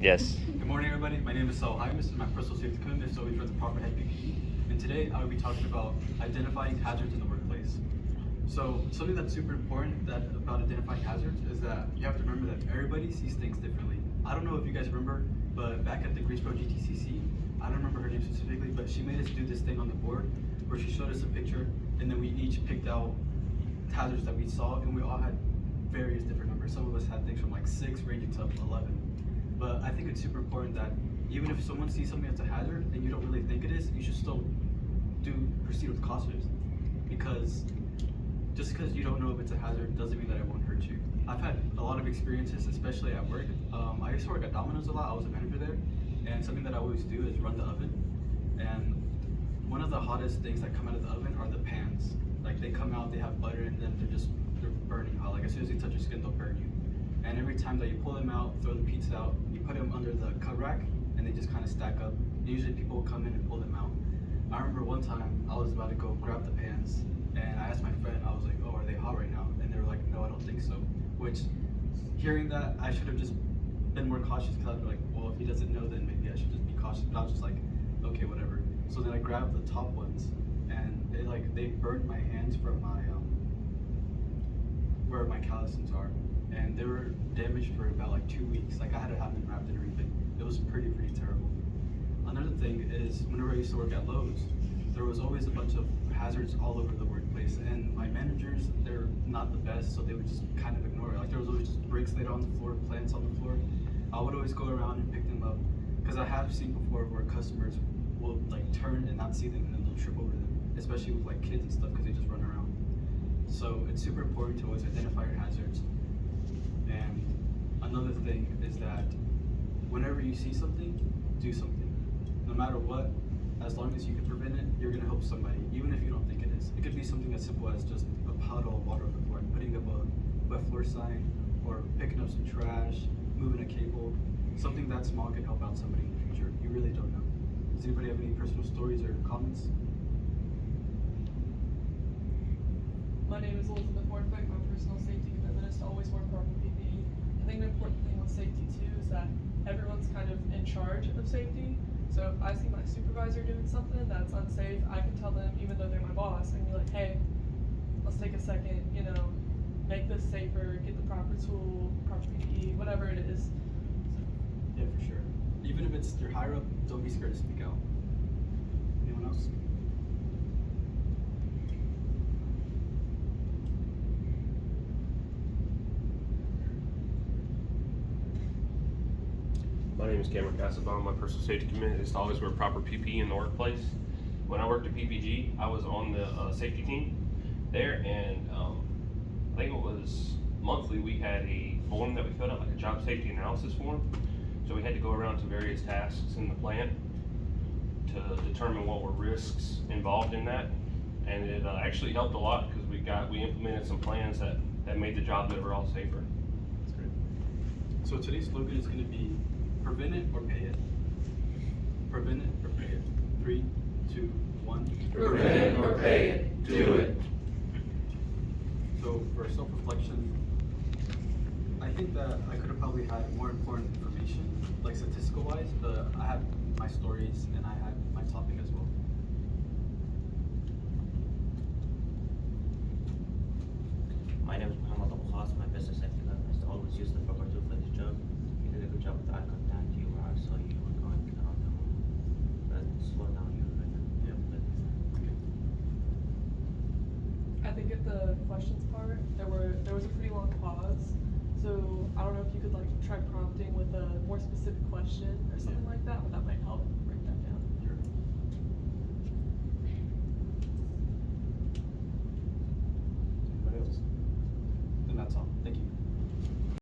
Yes. Good morning, everybody. My name is Saul. Jaimes, and my personal safety commitment is always for the proper head PPE. And today I will be talking about identifying hazards in the workplace. So something that's super important about identifying hazards is that you have to remember that everybody sees things differently. I don't know if you guys remember, but back at the Greensboro GTCC, I don't remember her name specifically, but she made us do this thing on the board where she showed us a picture, and then we each picked out hazards that we saw, and we all had various different numbers. Some of us had things from like 6 ranging to 11. But I think it's super important that even if someone sees something that's a hazard and you don't really think it is, you should still proceed with caution. Because just because you don't know if it's a hazard doesn't mean that it won't hurt you. I've had a lot of experiences, especially at work. I used to work at Domino's a lot. I was a manager there, and something that I always do is run the oven. And one of the hottest things that come out of the oven are the pans. Like they come out, they have butter in them, they're burning hot. Like as soon as they touch your skin, they'll burn you. And every time that you pull them out, throw the pizza out, you put them under the cut rack, and they just kind of stack up. Usually people will come in and pull them out. I remember one time I was about to go grab the pans, and I asked my friend, I was like, oh, are they hot right now? And they were like, no, I don't think so. Which, hearing that, I should have just been more cautious, because I'd be like, well, if he doesn't know, then maybe I should just be cautious. But I was just like, okay, whatever. So then I grabbed the top ones, and they burned my hands from my where my calluses are. And they were damaged for about like 2 weeks. Like I had to have them wrapped and everything. It was pretty terrible. Another thing is whenever I used to work at Lowe's, there was always a bunch of hazards all over the workplace, and my managers, they're not the best, so they would just kind of ignore it. Like there was always just bricks laid on the floor, plants on the floor. I would always go around and pick them up, because I have seen before where customers will like turn and not see them, and then they'll trip over them, especially with like kids and stuff, because they just run around. So it's super important to always identify your hazards. And another thing is that whenever you see something, do something. No matter what, as long as you can prevent it, you're gonna help somebody, even if you don't think it is. It could be something as simple as just a puddle of water on the floor, putting up a wet floor sign, or picking up some trash, moving a cable. Something that small could help out somebody in the future. You really don't know. Does anybody have any personal stories or comments? My name is Elizabeth Hornbeck. My personal safety commitment is to always wear proper PPE. I think the important thing with safety too is that everyone's kind of in charge of safety. So if I see my supervisor doing something that's unsafe, I can tell them, even though they're my boss, and be like, hey, let's take a second, make this safer, get the proper tool, proper PPE, whatever it is. Yeah, for sure. Even if it's your higher up, don't be scared to speak out. Anyone else? My name is Cameron Casabon. My personal safety commitment is to always wear proper PPE in the workplace. When I worked at PPG, I was on the safety team there, and I think it was monthly we had a form that we filled out, like a job safety analysis form. So we had to go around to various tasks in the plant to determine what were risks involved in that, and it actually helped a lot because we implemented some plans that made the job overall safer. That's great. So today's slogan is going to be prevent it or pay it. Prevent it or pay it. 3, 2, 1. Prevent it or pay it. Do it. So for self-reflection, I think that I could have probably had more important information, like statistical wise, but I had my stories and I had my topic as well. My name is Muhammad Abu Khas. My business safety is to always use the proper tool for this job. You did a good job with the eye contact. You were so you were going on the but slow down your Yeah. Okay. I think at the questions part, there was a pretty long pause. So I don't know if you could like try prompting with a more specific question or something like that, but that might help.